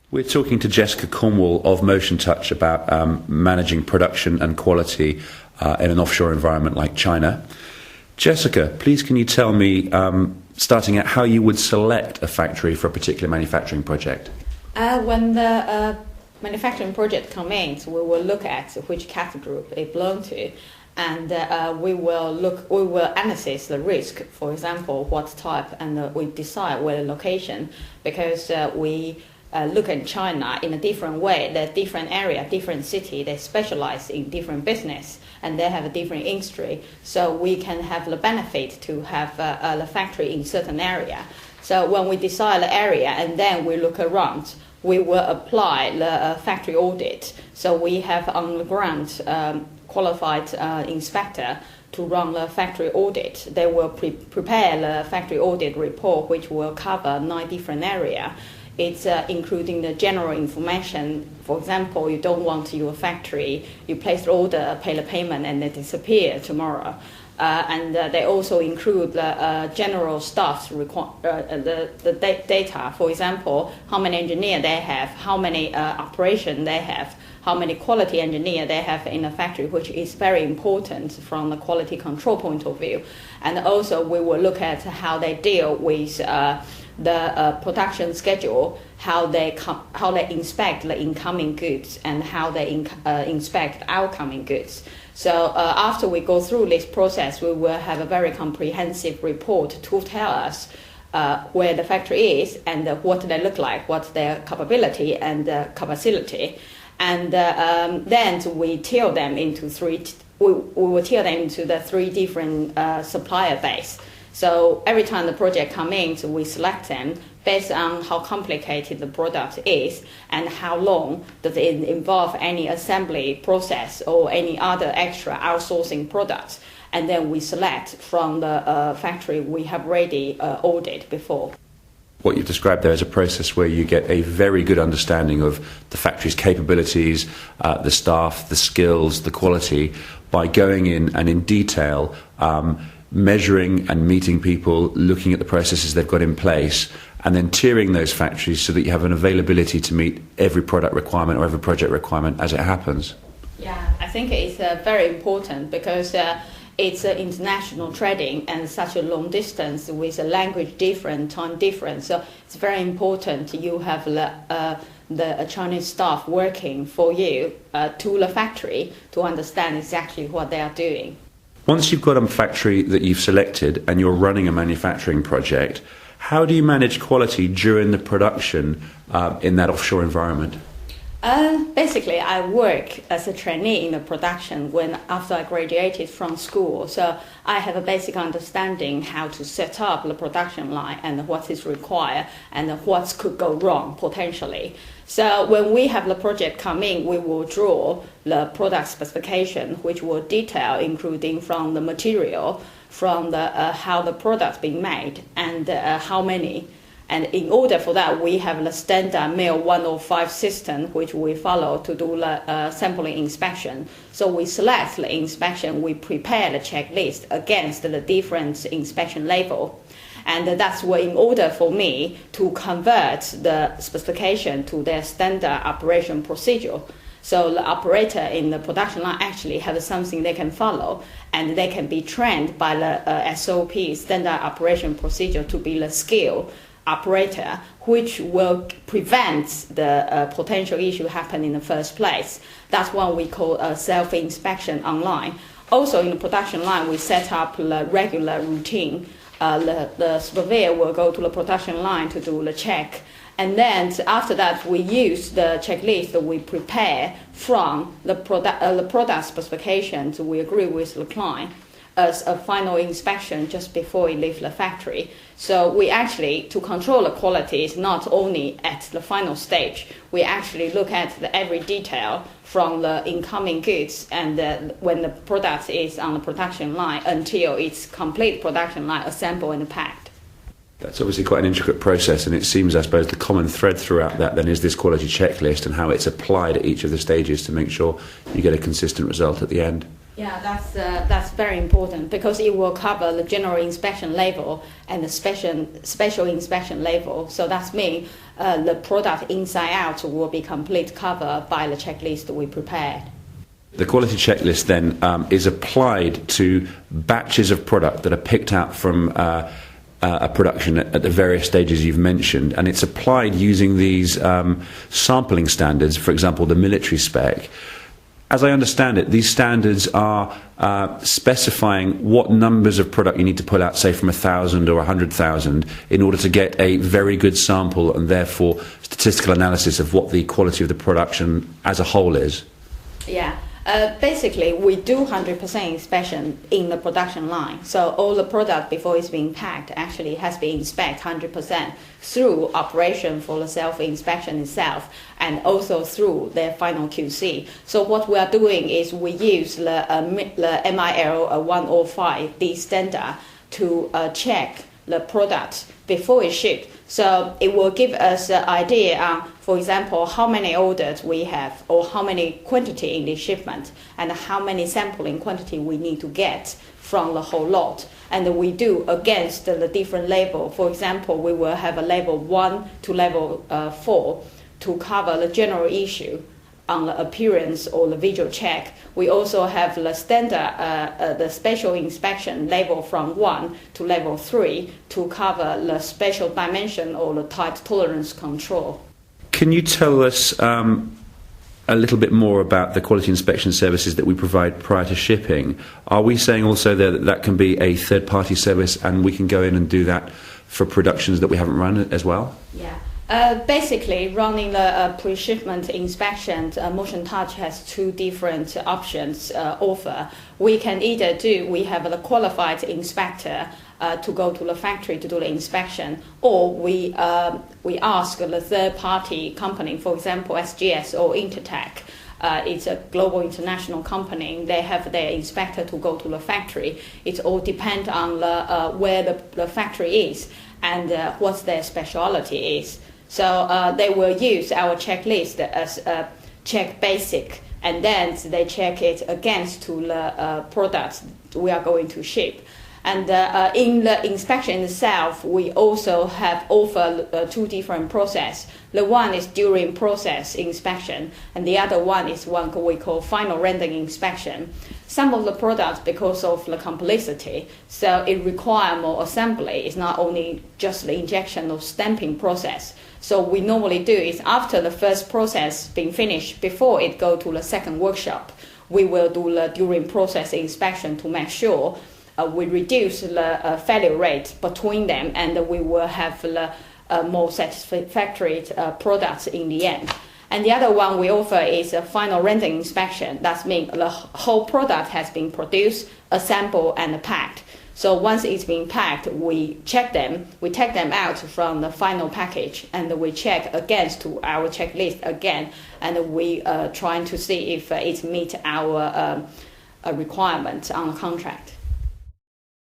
We're talking to Jessica Cornwall of Motion Touch about managing production and quality in an offshore environment like China. Jessica, please can you tell me, starting out, how you would select a factory for a particular manufacturing project? When the manufacturing project comes in, we will look at which category it belongs to, and we will analyze the risk. For example, what type, and we decide where the location, because we look at China in a different way. They're different area, different city. They specialize in different business, and they have a different industry. So we can have the benefit to have the factory in certain area. So when we decide the area, and then we look around, we will apply the factory audit. So we have on the ground qualified inspector to run the factory audit. They will prepare the factory audit report, which will cover 9 different areas. It's including the general information. For example, you don't want your factory, you place the order, pay the payment, and they disappear tomorrow. And they also include the general staff's the data. For example, how many engineers they have, how many operation they have, how many quality engineers they have in a factory, which is very important from the quality control point of view. And also we will look at how they deal with the production schedule, how they inspect the incoming goods, and how they inspect outcoming goods. So after we go through this process, we will have a very comprehensive report to tell us where the factory is and what they look like, what's their capability and capacity. And then we tier them into we will tier them into the 3 different supplier base. So every time the project comes in, so we select them based on how complicated the product is and how long does it involve any assembly process or any other extra outsourcing products. And then we select from the factory we have already audited before. What you've described there is a process where you get a very good understanding of the factory's capabilities, the staff, the skills, the quality, by going in and in detail measuring and meeting people, looking at the processes they've got in place, and then tiering those factories so that you have an availability to meet every product requirement or every project requirement as it happens. Yeah, I think it's very important because it's international trading and such a long distance with a language different, time different. So it's very important you have the Chinese staff working for you to the factory to understand exactly what they are doing. Once you've got a factory that you've selected and you're running a manufacturing project, how do you manage quality during the production in that offshore environment? Basically, I work as a trainee in the production after I graduated from school. So I have a basic understanding how to set up the production line and what is required and what could go wrong potentially. So when we have the project come in, we will draw the product specification, which will detail, including from the material, from the how the product being made, and how many. And in order for that, we have the standard MIL 105 system, which we follow to do the sampling inspection. So we select the inspection, we prepare the checklist against the different inspection level. And that's why in order for me to convert the specification to their standard operation procedure. So the operator in the production line actually has something they can follow, and they can be trained by the SOP, standard operation procedure, to be the skilled operator, which will prevent the potential issue happen in the first place. That's what we call a self-inspection online. Also in the production line, we set up the regular routine. The surveyor will go to the production line to do the check. And then after that, we use the checklist that we prepare from the product specifications we agree with the client as a final inspection just before we leave the factory. So we actually, to control the quality, is not only at the final stage. We actually look at every detail from the incoming goods and when the product is on the production line until it's complete production line assembled and packed. That's obviously quite an intricate process, and it seems, I suppose, the common thread throughout that then is this quality checklist and how it's applied at each of the stages to make sure you get a consistent result at the end. Yeah, that's very important because it will cover the general inspection level and the special inspection level. So that means the product inside out will be complete covered by the checklist we prepared. The quality checklist then is applied to batches of product that are picked out from a production at the various stages you've mentioned, and it's applied using these sampling standards, for example, the military spec. As I understand it, these standards are specifying what numbers of product you need to pull out, say from 1,000 or 100,000, in order to get a very good sample and therefore statistical analysis of what the quality of the production as a whole is. Yeah. Basically, we do 100% inspection in the production line. So all the product before it's being packed actually has been inspected 100% through operation for the self-inspection itself and also through their final QC. So what we are doing is we use the MIL 105, the standard, to check the product before it's shipped. So it will give us an idea on, for example, how many orders we have or how many quantity in the shipment and how many sampling quantity we need to get from the whole lot. And we do against the different label. For example, we will have a level 1 to level 4 to cover the general issue on the appearance or the visual check. We also have the standard, the special inspection level from 1 to level 3 to cover the special dimension or the tight tolerance control. Can you tell us a little bit more about the quality inspection services that we provide prior to shipping? Are we saying also there that that can be a third-party service and we can go in and do that for productions that we haven't run as well? Yeah. Basically, running the pre-shipment inspection, Motion Touch has two different options offer. We can either we have the qualified inspector to go to the factory to do the inspection, or we ask the third-party company, for example, SGS or Intertek. It's a global international company. They have their inspector to go to the factory. It all depends on where the factory is and what their specialty is. So they will use our checklist as a check basic, and then they check it against to the products we are going to ship. And in the inspection itself, we also have offer two different processes. The one is during process inspection, and the other one is one we call final rendering inspection. Some of the products, because of the complexity, so it requires more assembly. It's not only just the injection or stamping process. So we normally do is after the first process being finished, before it go to the second workshop, we will do the during process inspection to make sure we reduce the failure rate between them, and we will have the more satisfactory products in the end. And the other one we offer is a final rendering inspection. That means the whole product has been produced, assembled, and packed. So once it's been packed, we check them, we take them out from the final package, and we check against to our checklist again, and we trying to see if it meets our requirements on the contract.